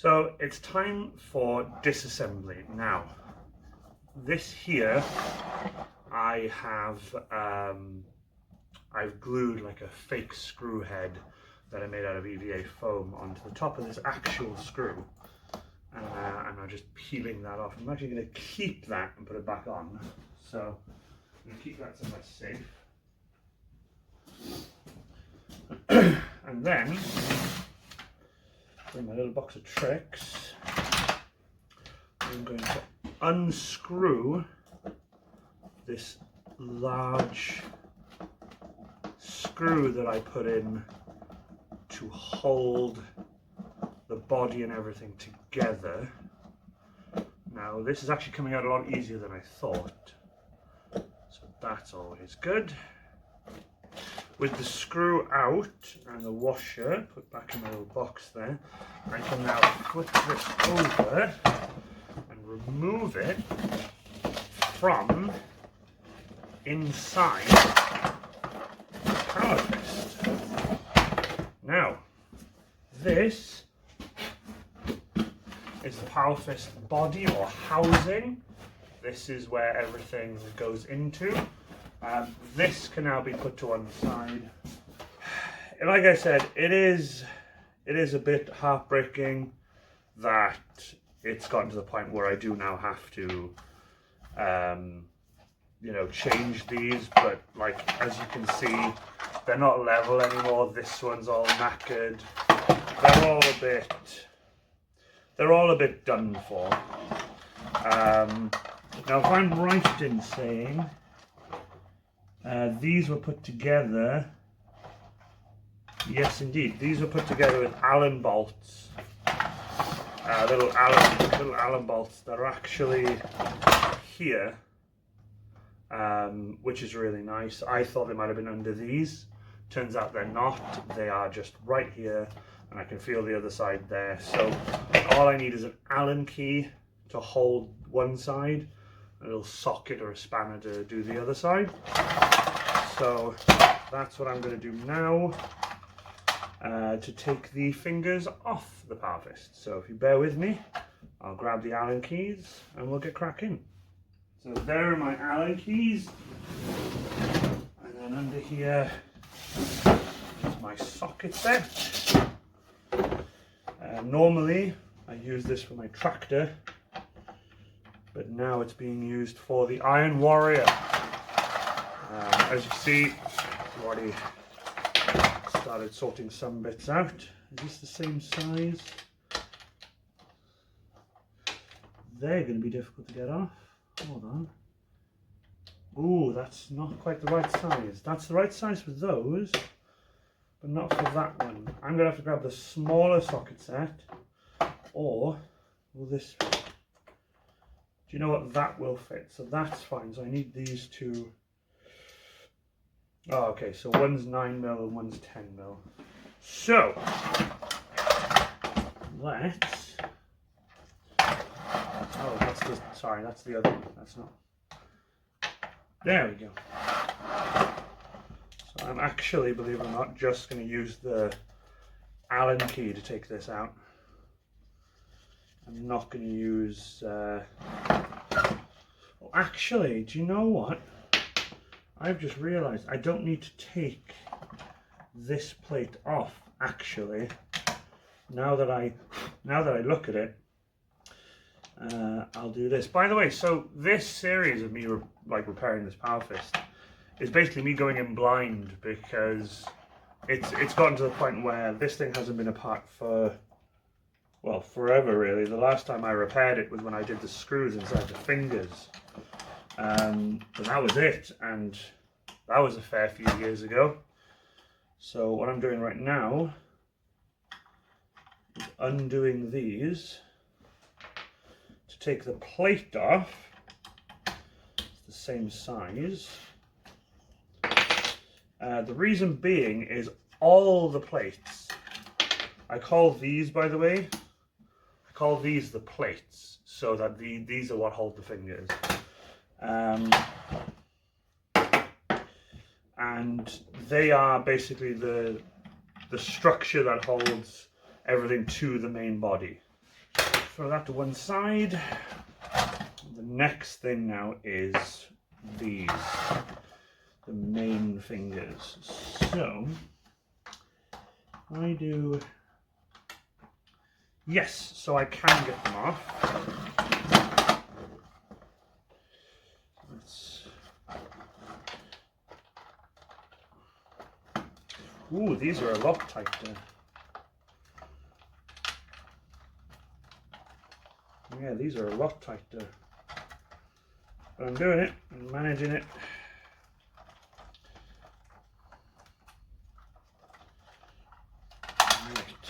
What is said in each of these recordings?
So it's time for disassembly. Now, this here, I've glued like a fake screw head that I made out of EVA foam onto the top of this actual screw. And I'm just peeling that off. I'm actually going to keep that and put it back on. So I'm going to keep that somewhere safe. And then, in my little box of tricks, I'm going to unscrew this large screw that I put in to hold the body and everything together. Now this is actually coming out a lot easier than I thought, so that's always good. With the screw out and the washer put back in my little box there, I can now flip this over and remove it from inside the power fist. Now, this is the power fist body or housing. This is where everything goes into. This can now be put to one side. Like I said, it is a bit heartbreaking that it's gotten to the point where I do now have to, change these. But like as you can see, they're not level anymore. This one's all knackered. They're all a bit done for. Now, if I'm right in saying, these were put together, yes indeed, these were put together with Allen bolts, little Allen bolts that are actually here, which is really nice. I thought they might have been under these, turns out they're not, they are just right here, and I can feel the other side there. So all I need is an Allen key to hold one side, a little socket or a spanner to do the other side. So that's what I'm going to do now, to take the fingers off the power fist. So if you bear with me, I'll grab the Allen keys and we'll get cracking. So there are my Allen keys, and then under here is my socket set. Normally I use this for my tractor, but now it's being used for the Iron Warrior. As you see, I've already started sorting some bits out. Is this the same size? They're going to be difficult to get off. Hold on. Ooh, that's not quite the right size. That's the right size for those, but not for that one. I'm going to have to grab the smaller socket set, or will this fit? Do you know what? That will fit, so that's fine. So I need these two. Oh, okay, so one's 9mm and one's 10mm. So let's. Oh, that's the. Sorry, that's the other one. That's not. There we go. So I'm actually, believe it or not, just going to use the Allen key to take this out. I'm not going to use. Well, actually, do you know what? I've just realised I don't need to take this plate off. Actually, now that I look at it, I'll do this. By the way, so this series of me repairing this power fist is basically me going in blind, because it's gotten to the point where this thing hasn't been apart for, well, forever really. The last time I repaired it was when I did the screws inside the fingers. But that was it, and that was a fair few years ago. So what I'm doing right now is undoing these to take the plate off. It's the same size. The reason being is all the plates, I call these, by the way, I call these the plates, so that these are what hold the fingers. And they are basically the structure that holds everything to the main body. throw that to one side. The next thing now is these, the main fingers. So I do, yes, so I can get them off. Ooh, these are a lot tighter. Yeah, these are a lot tighter. But I'm doing it, I'm managing it. Right.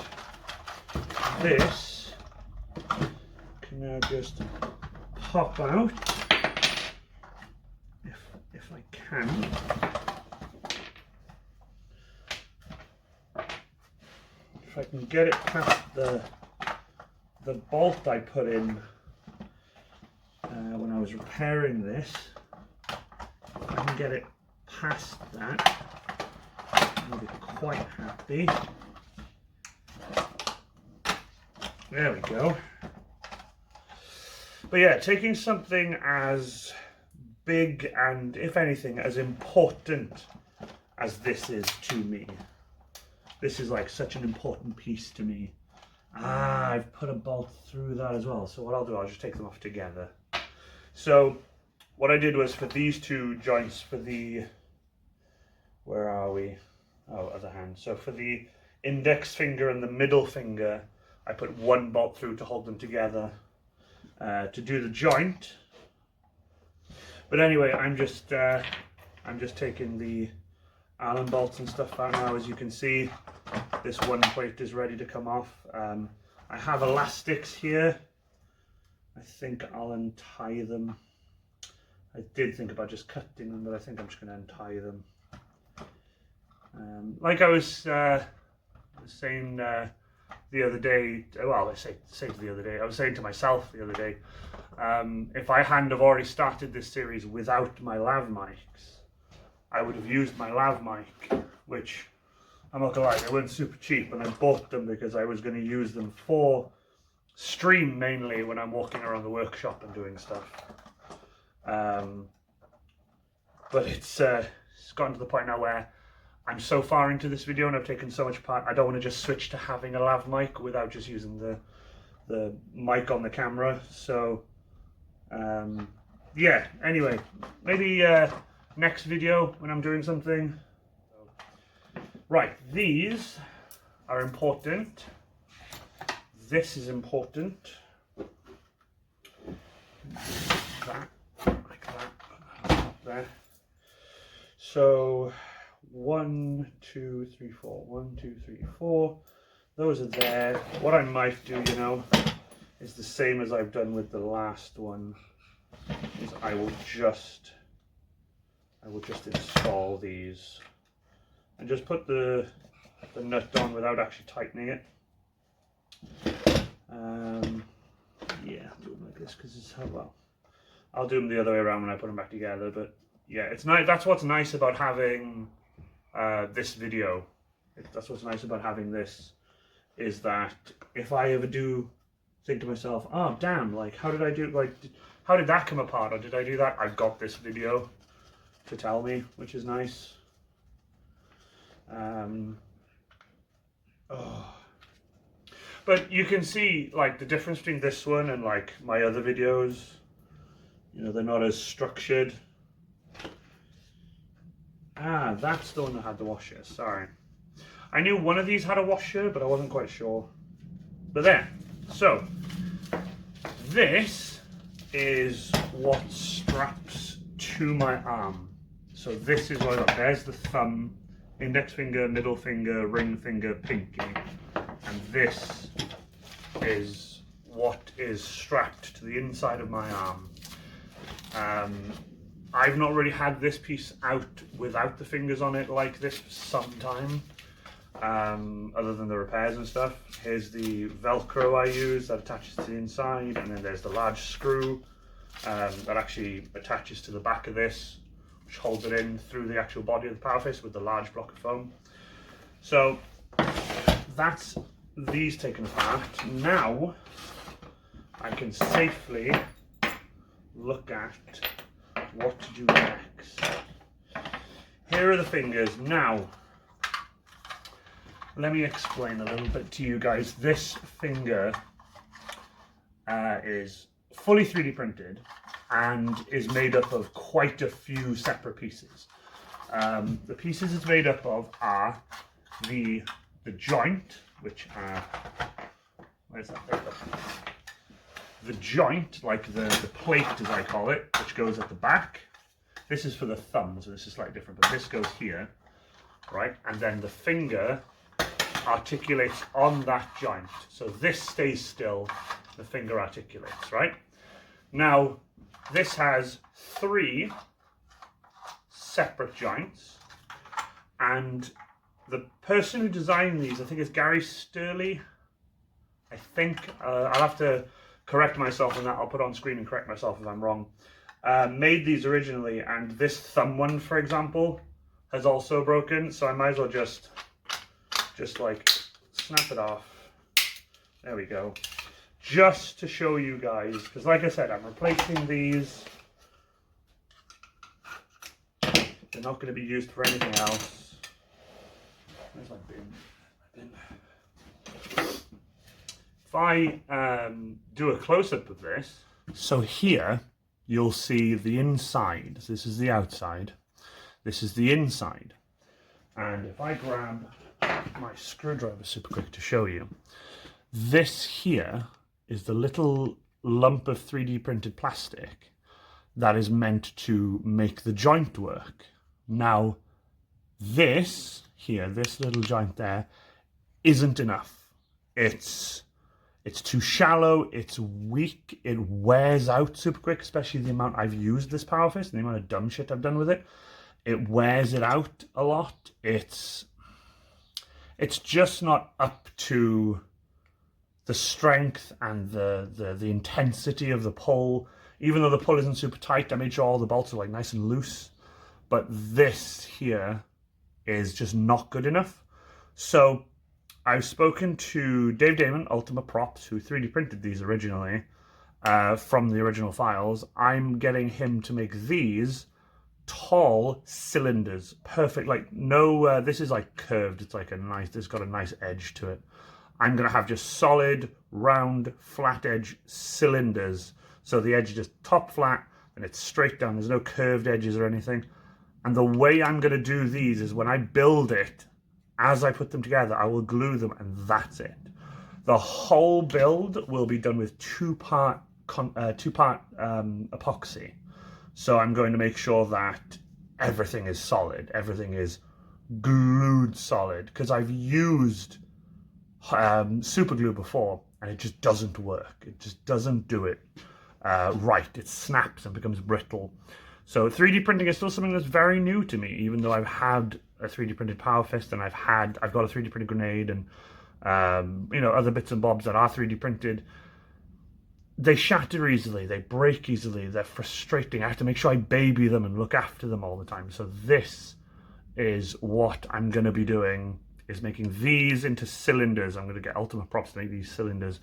This can now just pop out, if I can. If I can get it past the bolt I put in when I was repairing this, if I can get it past that, I'll be quite happy. There we go. But yeah, taking something as big and, if anything, as important as this is to me. This is like such an important piece to me. Ah, I've put a bolt through that as well. So what I'll do, I'll just take them off together. So what I did was for these two joints, for the, where are we? Oh, other hand. So for the index finger and the middle finger, I put one bolt through to hold them together to do the joint. But anyway, I'm just taking the Allen bolts and stuff out now. As you can see, this one plate is ready to come off. I have elastics here. I think I'll untie them. I did think about just cutting them, but I think I'm just going to untie them. Like I was saying the other day, well, I say the other day, I was saying to myself the other day, if I hadn't have already started this series without my lav mics, I would have used my lav mic, which, I'm not gonna lie, they weren't super cheap, and I bought them because I was going to use them for stream mainly when I'm walking around the workshop and doing stuff. But it's gotten to the point now where I'm so far into this video and I've taken so much part, I don't want to just switch to having a lav mic without just using the mic on the camera. So yeah, anyway, maybe next video when I'm doing something. Right, these are important. This is important. That, like that, there. So 1, 2, 3, 4. 1, 2, 3, 4. Those are there. What I might do, you know, is the same as I've done with the last one. Is I will just install these and just put the nut on without actually tightening it. Yeah, I'll do them like this because it's how well. I'll do them the other way around when I put them back together. But yeah, it's nice. That's what's nice about having this video. That's what's nice about having this, is that if I ever do think to myself, oh damn, like how did I do, like how did that come apart, or did I do that? I've got this video to tell me, which is nice. But you can see like the difference between this one and like my other videos. You know, they're not as structured. Ah, that's the one that had the washer, sorry. I knew one of these had a washer, but I wasn't quite sure. But there. So, this is what straps to my arm. So this is what I got. There's the thumb, index finger, middle finger, ring finger, pinky. And this is what is strapped to the inside of my arm. I've not really had this piece out without the fingers on it like this for some time, other than the repairs and stuff. Here's the Velcro I use that attaches to the inside, and then there's the large screw that actually attaches to the back of this, which holds it in through the actual body of the power face with the large block of foam. So that's these taken apart. Now I can safely look at what to do next. Here are the fingers. Now, let me explain a little bit to you guys. This finger is fully 3D printed and is made up of quite a few separate pieces. The pieces it's made up of are the joint, which are, where's that paper? The joint, like the plate as I call it, which goes at the back. This is for the thumb, so this is slightly different, but this goes here, right? And then the finger articulates on that joint. So this stays still, the finger articulates, right? Now, this has 3 separate joints, and the person who designed these, I think is Gary Sturley, I think. I'll have to correct myself on that. I'll put it on screen and correct myself if I'm wrong. Made these originally, and this thumb one, for example, has also broken, so I might as well just like snap it off. There we go. Just to show you guys, because like I said, I'm replacing these. They're not going to be used for anything else. Where's my bin? If I do a close-up of this, so here you'll see the inside. So this is the outside. This is the inside. And if I grab my screwdriver super quick to show you, this here is the little lump of 3D printed plastic that is meant to make the joint work. Now, this here, this little joint there, isn't enough. It's too shallow, it's weak, it wears out super quick, especially the amount I've used this Power Fist and the amount of dumb shit I've done with it. It wears it out a lot. It's just not up to the strength and the intensity of the pull. Even though the pull isn't super tight, I made sure all the bolts are like nice and loose. But this here is just not good enough. So I've spoken to Dave Damon, Ultimate Props, who 3D printed these originally from the original files. I'm getting him to make these tall cylinders, perfect. Like no, this is like curved. It's like it's got a nice edge to it. I'm gonna have just solid, round, flat edge cylinders. So the edge is just top flat and it's straight down. There's no curved edges or anything. And the way I'm gonna do these is when I build it, as I put them together, I will glue them and that's it. The whole build will be done with two-part epoxy. So I'm going to make sure that everything is solid, everything is glued solid, because I've used super glue before and it just doesn't work. It just doesn't do it right. It snaps and becomes brittle. So 3D printing is still something that's very new to me, even though I've had a 3D printed Power Fist and I've got a 3D printed grenade and you know, other bits and bobs that are 3D printed. They shatter easily, they break easily, they're frustrating. I have to make sure I baby them and look after them all the time. So this is what I'm going to be doing, is making these into cylinders. I'm going to get Ultimate Props to make these cylinders,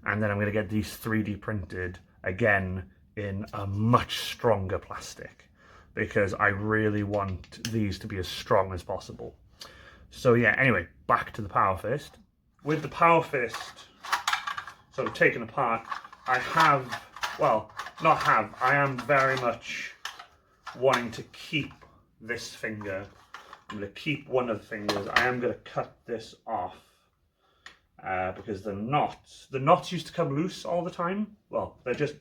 and then I'm going to get these 3D printed again in a much stronger plastic, because I really want these to be as strong as possible. So yeah, anyway, back to the Power Fist. With the Power Fist sort of taken apart, I am very much wanting to keep this finger. I'm going to keep one of the fingers. I am going to cut this off because the knots used to come loose all the time. Well, they're just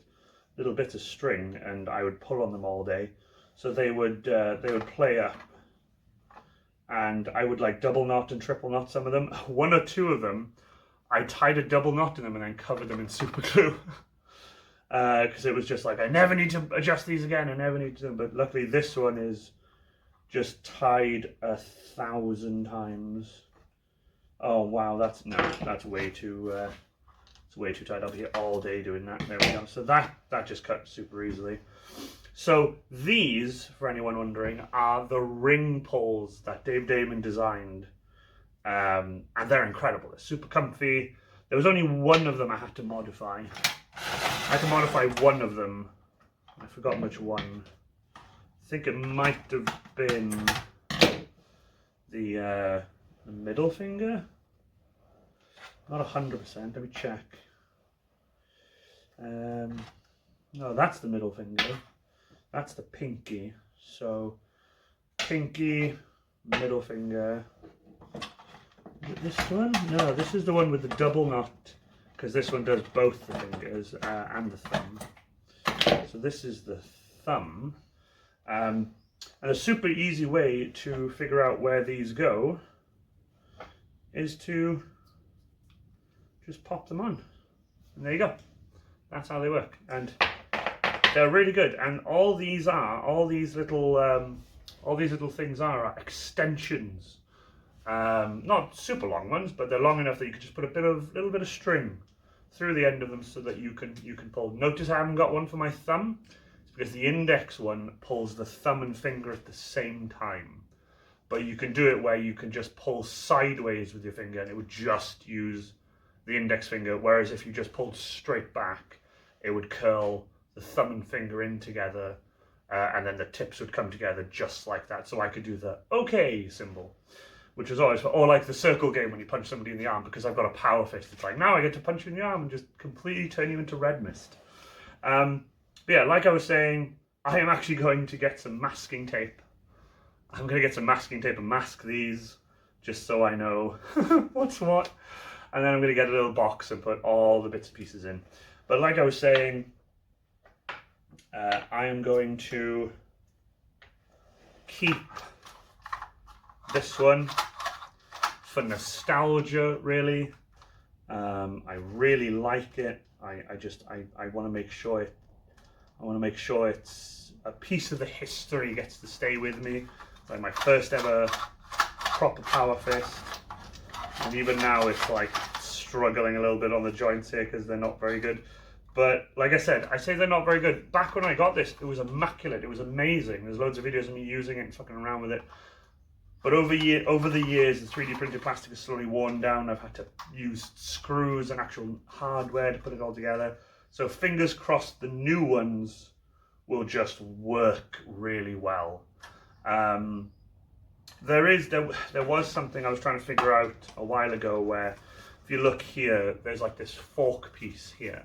little bits of string and I would pull on them all day. So they would play up and I would like double knot and triple knot some of them. One or two of them, I tied a double knot in them and then covered them in super glue. Because it was just like, I never need to adjust these again, I never need to. But luckily this one is just tied 1,000 times. Oh wow, that's way too it's way too tight. I'll be here all day doing that. There we go. So that just cut super easily. So these, for anyone wondering, are the ring pulls that Dave Damon designed. And they're incredible. They're super comfy. There was only one of them I had to modify. I can modify one of them. I forgot which one. I think it might have been the middle finger. Not 100%. Let me check. No, that's the middle finger. That's the pinky. So pinky, middle finger. Is it this one? No, this is the one with the double knot, because this one does both the fingers and the thumb. So this is the thumb. And a super easy way to figure out where these go is to just pop them on. And there you go. That's how they work. And they're really good. And all these little things are extensions. Not super long ones, but they're long enough that you can just put a little bit of string through the end of them so that you can pull. Notice I haven't got one for my thumb. It's because the index one pulls the thumb and finger at the same time. But you can do it where you can just pull sideways with your finger and it would just use the index finger, whereas if you just pulled straight back, it would curl the thumb and finger in together, and then the tips would come together just like that. So I could do the OK symbol, which is always, or like the circle game when you punch somebody in the arm, because I've got a power fist. It's like, now I get to punch you in the arm and just completely turn you into red mist. But yeah, like I was saying, I am actually going to get some masking tape. I'm going to get some masking tape and mask these, just so I know what's what. And then I'm going to get a little box and put all the bits and pieces in. But like I was saying, I am going to keep this one for nostalgia, really. I really like it. I want to make sure it's a piece of the history gets to stay with me. Like my first ever proper power fist. And even now it's like struggling a little bit on the joints here because they're not very good. But like I said, I say they're not very good. Back when I got this, it was immaculate. It was amazing. There's loads of videos of me using it and fucking around with it. But over the years, the 3D printed plastic has slowly worn down. I've had to use screws and actual hardware to put it all together. So fingers crossed the new ones will just work really well. There was something I was trying to figure out a while ago where, if you look here, there's like this fork piece here.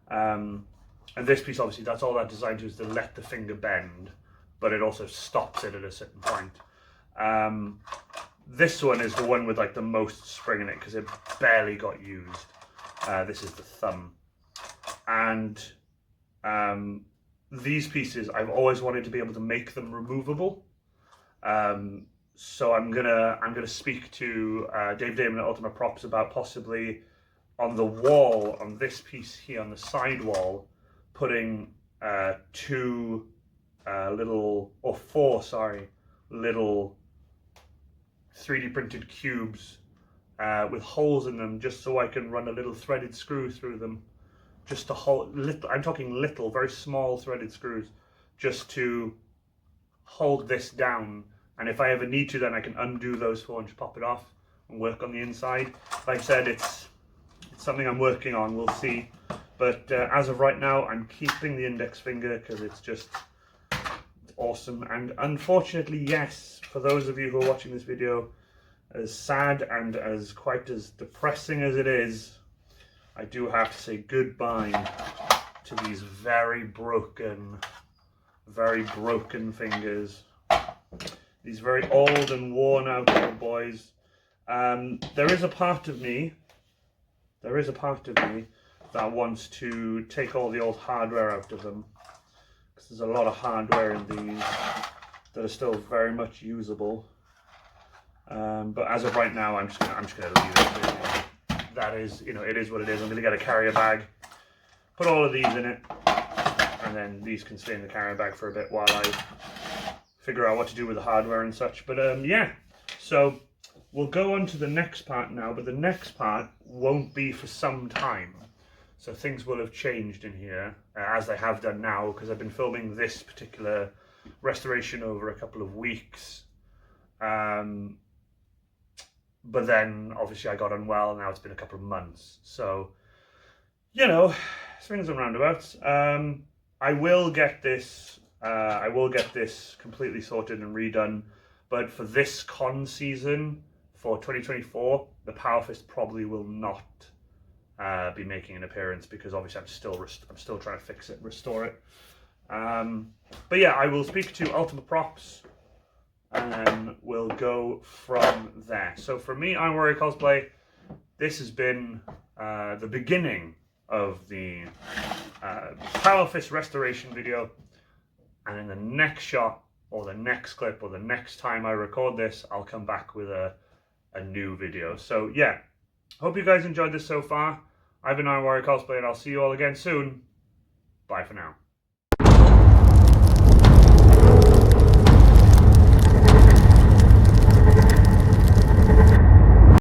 And this piece, obviously, that's all that's designed to is to let the finger bend, but it also stops it at a certain point. This one is the one with like the most spring in it because it barely got used. This is the thumb. And these pieces, I've always wanted to be able to make them removable. So I'm gonna speak to Dave Damon at Ultimate Props about possibly on the wall, on this piece here, on the side wall, putting four little 3D printed cubes with holes in them, just so I can run a little threaded screw through them, just to hold. I'm talking little, very small threaded screws, just to hold this down. And if I ever need to, then I can undo those four and just pop it off and work on the inside. Like I said, it's something I'm working on. We'll see. But as of right now, I'm keeping the index finger because it's awesome. And unfortunately, yes, for those of you who are watching this video, as sad and as quite as depressing as it is, I do have to say goodbye to these very broken fingers. These very old and worn out little boys. There is a part of me that wants to take all the old hardware out of them, because there's a lot of hardware in these that are still very much usable. But as of right now, I'm just gonna leave it. That is, it is what it is. I'm gonna get a carrier bag, put all of these in it, and then these can stay in the carrier bag for a bit while I figure out what to do with the hardware and such. But yeah, so we'll go on to the next part now, but the next part won't be for some time. So things will have changed in here, as they have done now, because I've been filming this particular restoration over a couple of weeks. But then, obviously, I got unwell, now it's been a couple of months. So you know, swings and roundabouts. I will get this. I will get this completely sorted and redone. But for this con season for 2024, the Power Fist probably will not be making an appearance because obviously I'm still trying to fix it, restore it. But yeah, I will speak to Ultimate Props and we'll go from there. So for me, Iron Warrior Cosplay, this has been the beginning of the Power Fist restoration video, and in the next shot or the next clip or the next time I record this, I'll come back with a new video. So yeah, hope you guys enjoyed this so far. I've been Iron Warrior Cosplay and I'll see you all again soon. Bye for now.